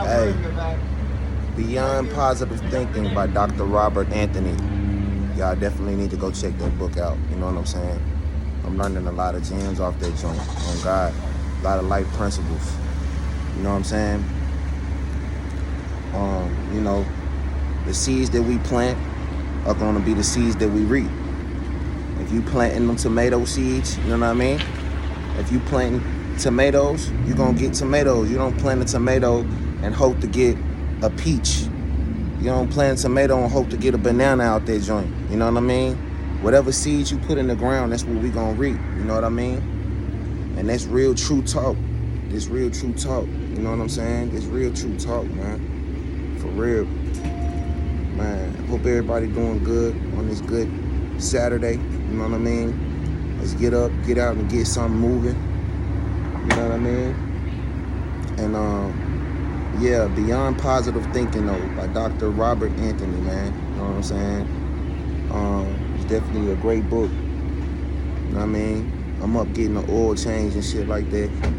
Hey, Beyond Positive Thinking by Dr. Robert Anthony. Y'all definitely need to go check that book out. You know what I'm saying? I'm learning a lot of gems off that joint. On God, a lot of life principles. You know what I'm saying? You know, the seeds that we plant are gonna be the seeds that we reap. If you planting them tomato seeds, you know what I mean? If you planting tomatoes, you're gonna get tomatoes. You don't plant a tomato and hope to get a peach. You don't plant a tomato and hope to get a banana out that joint. You know what I mean? Whatever seeds you put in the ground, that's what we gonna reap. You know what I mean? And that's real true talk. It's real true talk. You know what I'm saying? It's real true talk, man. For real. Man, hope everybody doing good on this good Saturday. You know what I mean? Let's get up, get out, and get something moving. You know what I mean? And yeah, Beyond Positive Thinking though by Dr. Robert Anthony, man. You know what I'm saying? It's definitely a great book. You know what I mean? I'm up getting the oil change and shit like that. I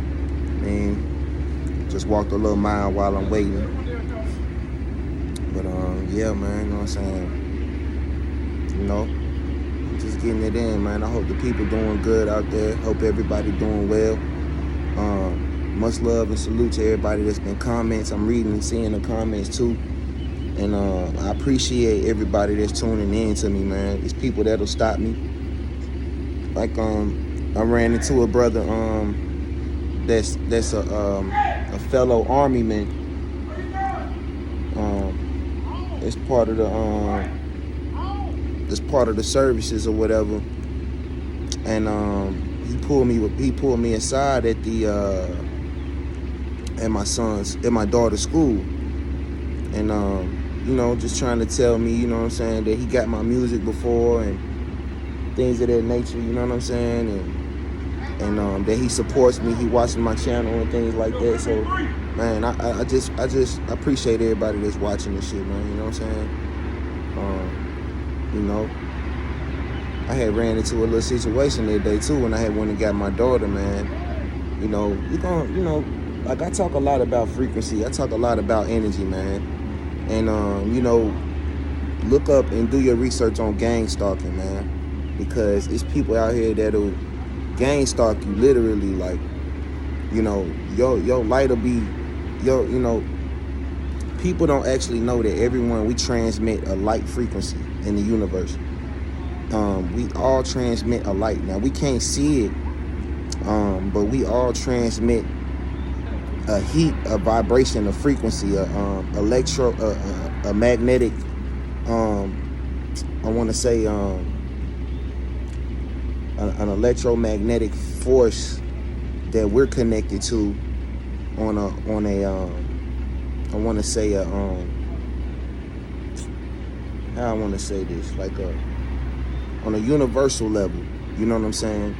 mean, just walked a little mile while I'm waiting. But yeah, man, you know what I'm saying? You know, just getting it in, man. I hope the people doing good out there. Hope everybody doing well. Much love and salute to everybody that's been comments. I'm reading and seeing the comments too. And I appreciate everybody that's tuning in to me, man. It's people that'll stop me. Like I ran into a brother that's a fellow army man. It's part of the services or whatever. And he pulled me aside at my daughter's school, and you know, just trying to tell me, you know what I'm saying, that he got my music before and things of that nature, you know what I'm saying, and that he supports me, he watching my channel and things like that. So, man, I just appreciate everybody that's watching this shit, man. You know what I'm saying? You know, I had ran into a little situation that day too when I had went and got my daughter, man. You know, like I talk a lot about frequency. I talk a lot about energy, man. And you know, look up and do your research on gang stalking, man, because it's people out here that'll gang stalk you literally. Like, you know, your light will be you know, people don't actually know that everyone, we transmit a light frequency in the universe. We all transmit a light. Now we can't see it, but we all transmit a heat, a vibration, a frequency, a magnetic. I want to say an electromagnetic force that we're connected to on a I want to say how I want to say this, like on a universal level. You know what I'm saying?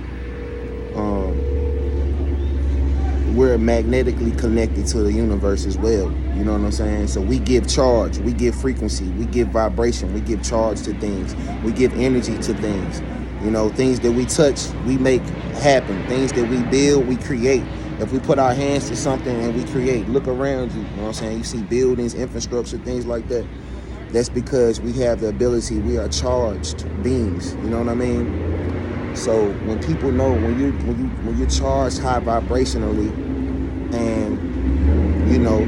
We're magnetically connected to the universe as well. You know what I'm saying? So we give charge, we give frequency, we give vibration, we give charge to things, we give energy to things. You know, things that we touch, we make happen. Things that we build, we create. If we put our hands to something and we create, look around you, you know what I'm saying? You see buildings, infrastructure, things like that. That's because we have the ability, we are charged beings, you know what I mean? So when people know, when you're charged high vibrationally, and you know,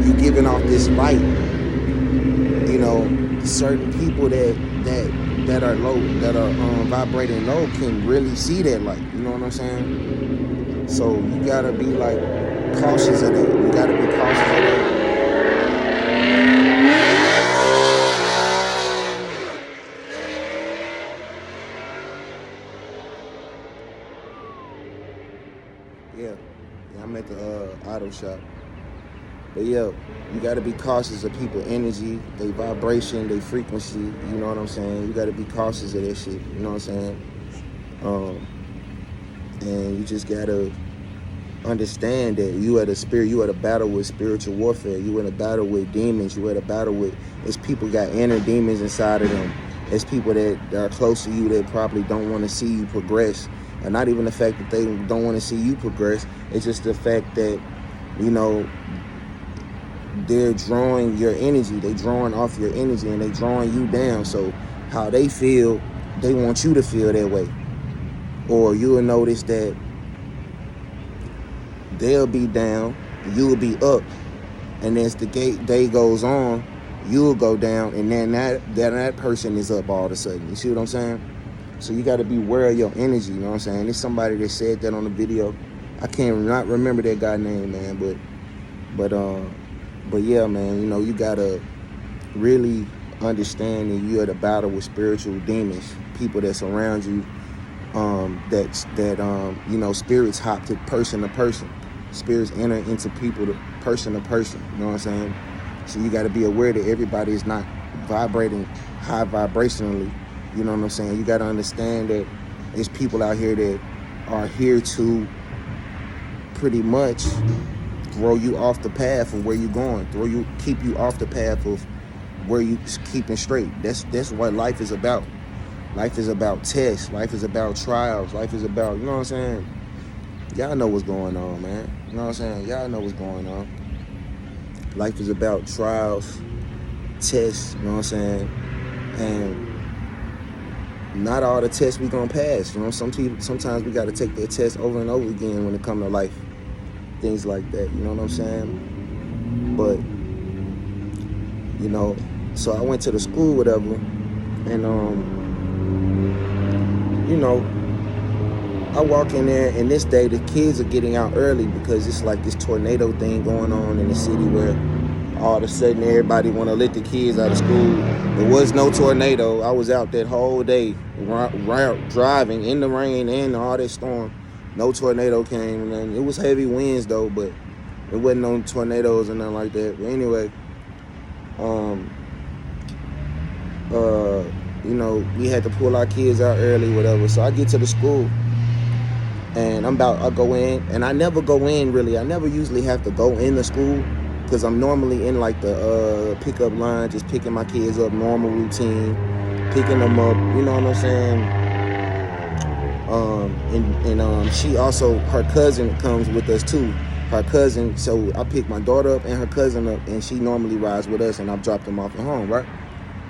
you're giving off this light, you know, certain people that are low, that are vibrating low, can really see that light, you know what I'm saying? So you gotta be like cautious of that. You gotta be cautious of that. Yeah, I'm at the auto shop. But yeah, you gotta be cautious of people's energy, their vibration, their frequency. You know what I'm saying? You gotta be cautious of that shit. You know what I'm saying? And you just gotta understand that you at a battle with spiritual warfare. You in a battle with demons. You at a battle with, it's people got inner demons inside of them. It's people that are close to you that probably don't want to see you progress. And not even the fact that they don't want to see you progress. It's just the fact that, you know, they're drawing your energy. They drawing off your energy and they drawing you down. So how they feel, they want you to feel that way. Or you'll notice that they'll be down, you'll be up, and as the day goes on, you'll go down, and then that person is up all of a sudden. You see what I'm saying? So you got to be aware of your energy. You know what I'm saying? There's somebody that said that on the video. I can't not remember that guy's name, man, but yeah, man. You know, you gotta really understand that you're at a battle with spiritual demons, people that surround you. You know, spirits hop to person. Spirits enter into people to person. You know what I'm saying? So you got to be aware that everybody is not vibrating high vibrationally. You know what I'm saying? You got to understand that there's people out here that are here to pretty much throw you off the path of where you're going, keep you off the path of where you keeping straight. That's what life is about. Life is about tests. Life is about trials. Life is about, you know what I'm saying? Y'all know what's going on, man. You know what I'm saying? Y'all know what's going on. Life is about trials, tests, you know what I'm saying? And not all the tests we gonna pass. You know, sometimes we gotta take that test over and over again when it comes to life. Things like that, you know what I'm saying? But, you know, so I went to the school, whatever, and you know, I walk in there, and this day the kids are getting out early because it's like this tornado thing going on in the city where all of a sudden everybody want to let the kids out of school. There was no tornado. I was out that whole day driving in the rain and all that storm. No tornado came, and it was heavy winds though, but it wasn't no tornadoes or nothing like that. But anyway, you know, we had to pull our kids out early, whatever. So I get to the school, and I go in, and I never go in really. I never usually have to go in the school because I'm normally in like the pickup line, just picking my kids up, normal routine, picking them up. You know what I'm saying? She also, her cousin comes with us too. Her cousin, so I pick my daughter up and her cousin up, and she normally rides with us, and I've dropped them off at home, right?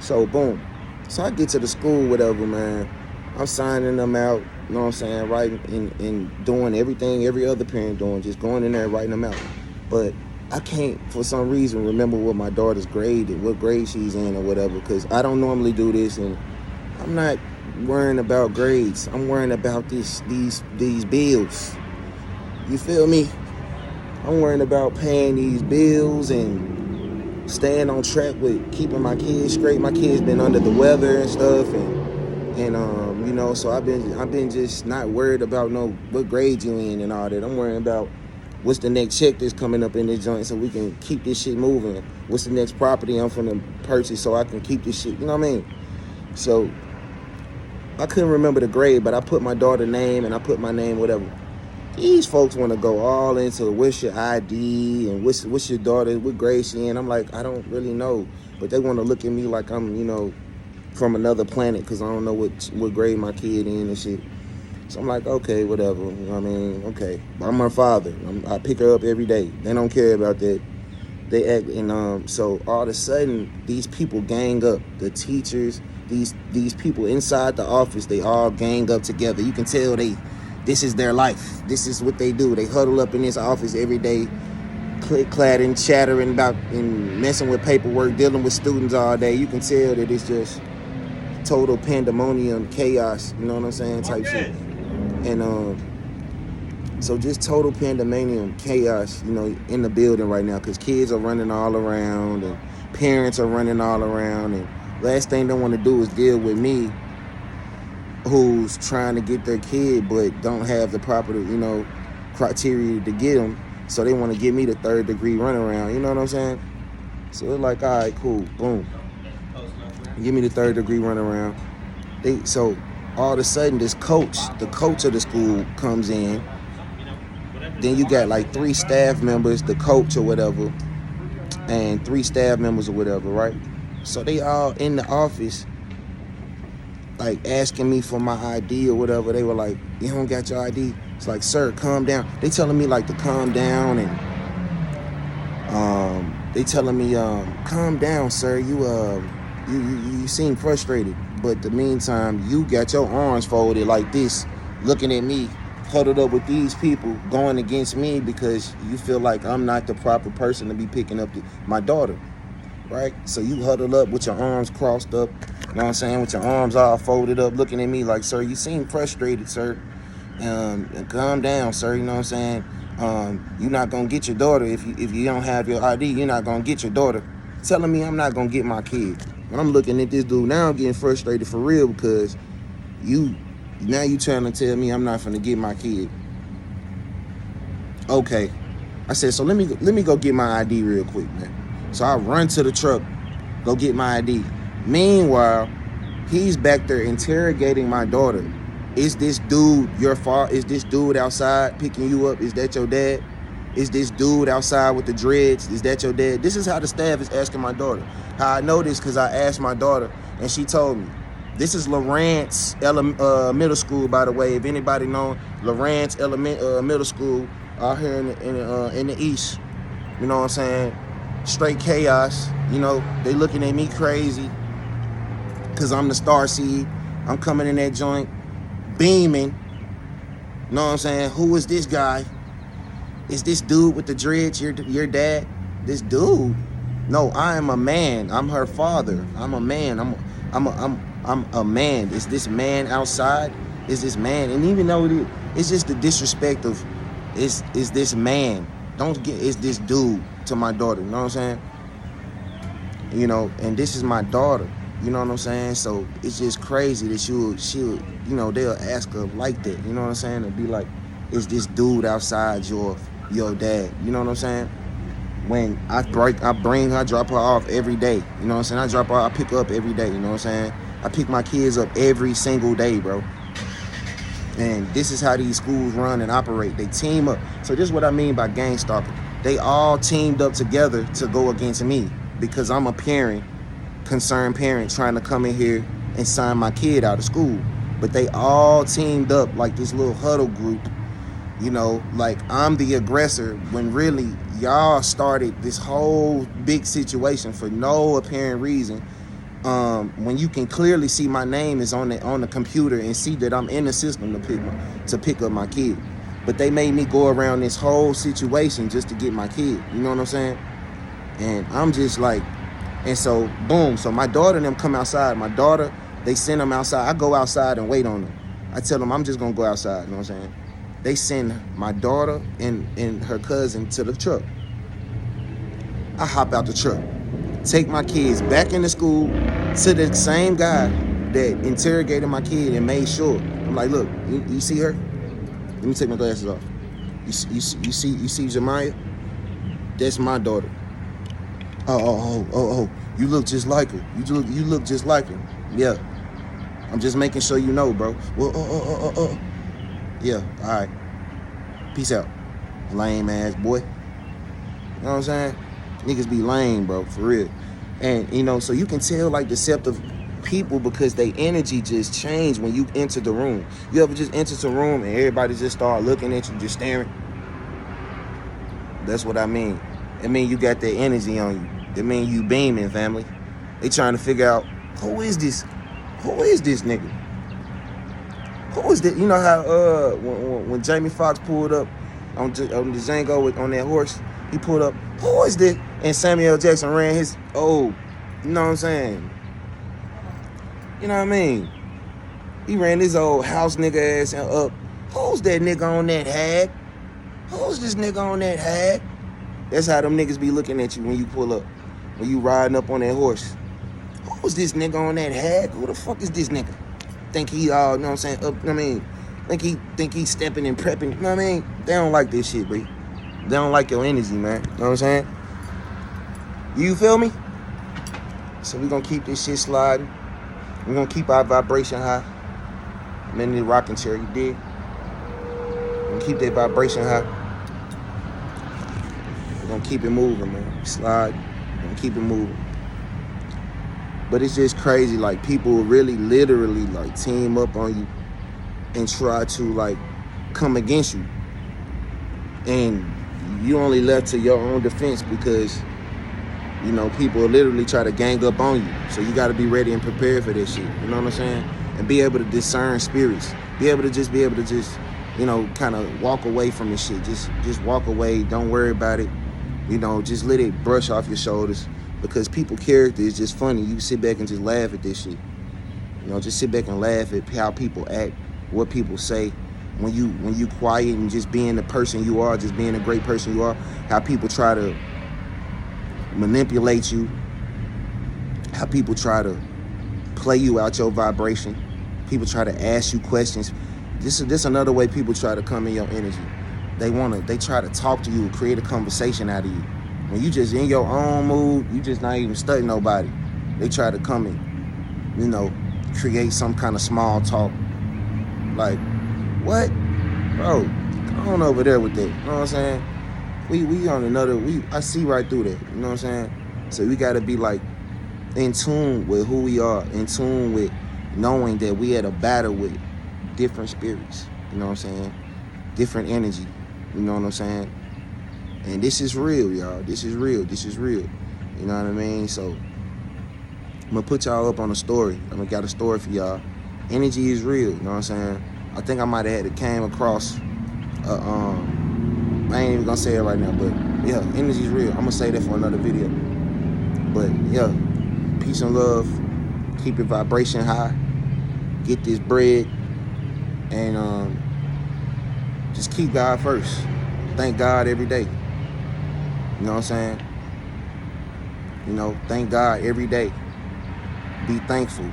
So boom. So I get to the school, whatever, man. I'm signing them out, you know what I'm saying, writing and doing everything every other parent doing, just going in there and writing them out. But I can't, for some reason, remember what my daughter's grade, what grade she's in or whatever, because I don't normally do this, and I'm not worrying about grades. I'm worrying about these bills. You feel me? I'm worrying about paying these bills and staying on track with keeping my kids straight. My kids been under the weather and stuff, and you know, so I've been just not worried about what grade you in and all that. I'm worrying about what's the next check that's coming up in this joint so we can keep this shit moving. What's the next property I'm finna purchase so I can keep this shit, you know what I mean? So I couldn't remember the grade, but I put my daughter's name and I put my name, whatever. These folks want to go all into what's your ID and what's your daughter, what grade she in. I'm like, I don't really know, but they want to look at me like I'm, you know, from another planet because I don't know what grade my kid in and shit. So I'm like, okay, whatever. You know what I mean? Okay, I'm her father. I pick her up every day. They don't care about that. They act, and so all of a sudden, these people gang up. The teachers, these people inside the office, they all gang up together. You can tell this is their life. This is what they do. They huddle up in this office every day, click-cladding, chattering about and messing with paperwork, dealing with students all day. You can tell that it's just total pandemonium, chaos, you know what I'm saying, type shit. And so just total pandemonium, chaos, you know, in the building right now because kids are running all around and parents are running all around, and last thing they want to do is deal with me who's trying to get their kid but don't have the proper, you know, criteria to get them, so they want to give me the third degree runaround, you know what I'm saying? So it's like, all right, cool, boom, give me the third degree runaround. So all of a sudden the coach of the school comes in. Then you got like 3 staff members, the coach or whatever, and 3 staff members or whatever, right? So they all in the office, like asking me for my ID or whatever. They were like, you don't got your ID? It's like, sir, calm down. They telling me like to calm down and they telling me, calm down, sir. You seem frustrated. But the meantime, you got your arms folded like this, looking at me, huddled up with these people, going against me because you feel like I'm not the proper person to be picking up my daughter, right? So you huddled up with your arms crossed up, you know what I'm saying, with your arms all folded up, looking at me like, sir, you seem frustrated, sir. Calm down, sir, you know what I'm saying? You're not gonna get your daughter if you don't have your ID. You're not gonna get your daughter. Telling me I'm not gonna get my kid. When I'm looking at this dude now, I'm getting frustrated for real because you trying to tell me I'm not gonna get my kid. Okay, I said, so let me go get my ID real quick, man. So I run to the truck, go get my ID. Meanwhile, he's back there interrogating my daughter. Is this dude your father? Is this dude outside picking you up? Is that your dad? Is this dude outside with the dreads? Is that your dad? This is how the staff is asking my daughter. How I know this, because I asked my daughter and she told me. This is Lawrence Middle School, by the way. If anybody know Lawrence Middle School out here in the East, you know what I'm saying? Straight chaos. You know, they looking at me crazy because I'm the star seed. I'm coming in that joint beaming. You know what I'm saying? Who is this guy? Is this dude with the dreads your dad? This dude? No, I am a man. I'm her father. I'm a man. I'm a man. Is this man outside? Is this man? And even though it's just the disrespect of is this man? Don't get is this dude to my daughter. You know what I'm saying? You know, and this is my daughter. You know what I'm saying? So it's just crazy that she'll, you know, they'll ask her like that. You know what I'm saying? And be like, is this dude outside your dad? You know what I'm saying? When I bring her, drop her off every day. You know what I'm saying? I drop her, I pick her up every day. You know what I'm saying? I pick my kids up every single day, bro. And this is how these schools run and operate. They team up. So this is what I mean by gang stalking. They all teamed up together to go against me because I'm a parent, concerned parent, trying to come in here and sign my kid out of school. But they all teamed up like this little huddle group, you know, like I'm the aggressor when really y'all started this whole big situation for no apparent reason. When you can clearly see my name is on the computer and see that I'm in the system to pick up my kid. But they made me go around this whole situation just to get my kid. You know what I'm saying? And I'm just like, and so boom. So my daughter and them come outside. My daughter, they send them outside. I go outside and wait on them. I tell them I'm just gonna go outside. You know what I'm saying? They send my daughter and her cousin to the truck. I hop out the truck, take my kids back into school to the same guy that interrogated my kid and made sure. I'm like, look, you see her? Let me take my glasses off. You see Jemiah? That's my daughter. Oh, you look just like her. You look just like her. Yeah. I'm just making sure you know, bro. Well, yeah, all right. Peace out. Lame ass boy. You know what I'm saying? Niggas be lame, bro, for real. And, you know, so you can tell, like, deceptive people because they energy just change when you enter the room. You ever just enter the room and everybody just start looking at you, just staring? That's what I mean. It mean you got that energy on you. It mean you beaming, family. They trying to figure out, who is this? Who is this nigga? Who is that? You know how when Jamie Foxx pulled up on the Django on that horse, he pulled up, who is this? And Samuel Jackson ran his, you know what I'm saying? You know what I mean? He ran his old house nigga ass up. Who's that nigga on that hag? Who's this nigga on that hag? That's how them niggas be looking at you when you pull up, when you riding up on that horse. Who's this nigga on that hag? Who the fuck is this nigga? Think he all, you know what I'm saying, up, I mean, think he stepping and prepping, you know what I mean? They don't like this shit, bro. They don't like your energy, man. You know what I'm saying? You feel me? So we gonna keep this shit sliding. We're gonna keep our vibration high. I'm in the rocking chair, you dig? We're gonna keep that vibration high. We're gonna keep it moving, man. Slide. We're gonna keep it moving. But it's just crazy, like, people really literally, like, team up on you and try to, like, come against you. And you only left to your own defense because You know, people will literally try to gang up on you. So you got to be ready and prepared for this shit. You know what I'm saying? And be able to discern spirits. Be able to just, you know, kind of walk away from this shit. Just walk away. Don't worry about it. You know, just let it brush off your shoulders. Because people character is just funny. You sit back and just laugh at this shit. You know, just sit back and laugh at how people act, what people say. When you quiet and just being the person you are, just being a great person you are, how people try to manipulate you, how people try to play you out your vibration. People try to ask you questions. This is another way people try to come in your energy. They try to talk to you, create a conversation out of you. When you just in your own mood, you just not even studying nobody. They try to come in, you know, create some kind of small talk. Like, what? Bro, go on over there with that. You know what I'm saying? We on another, I see right through that. You know what I'm saying? So we gotta be like in tune with who we are, in tune with knowing that we had a battle with different spirits. You know what I'm saying? Different energy. You know what I'm saying? And this is real, y'all. This is real. This is real. You know what I mean? So I'm gonna put y'all up on a story. I'm gonna got a story for y'all. Energy is real. You know what I'm saying? I think I might have had came across. I ain't even gonna say it right now, but yeah, energy is real. I'm gonna say that for another video. But yeah, peace and love. Keep your vibration high. Get this bread, and just keep God first. Thank God every day. You know what I'm saying? You know, thank God every day. Be thankful.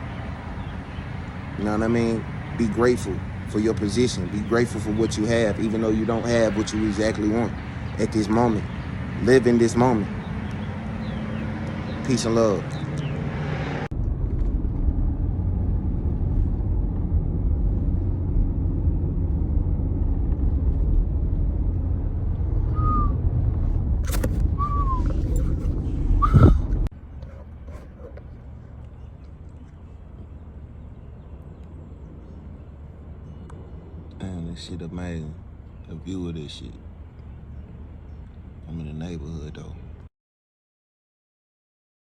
You know what I mean? Be grateful for your position. Be grateful for what you have, even though you don't have what you exactly want at this moment. Live in this moment. Peace and love. Man, this shit amazing. The view of this shit. I'm in the neighborhood though.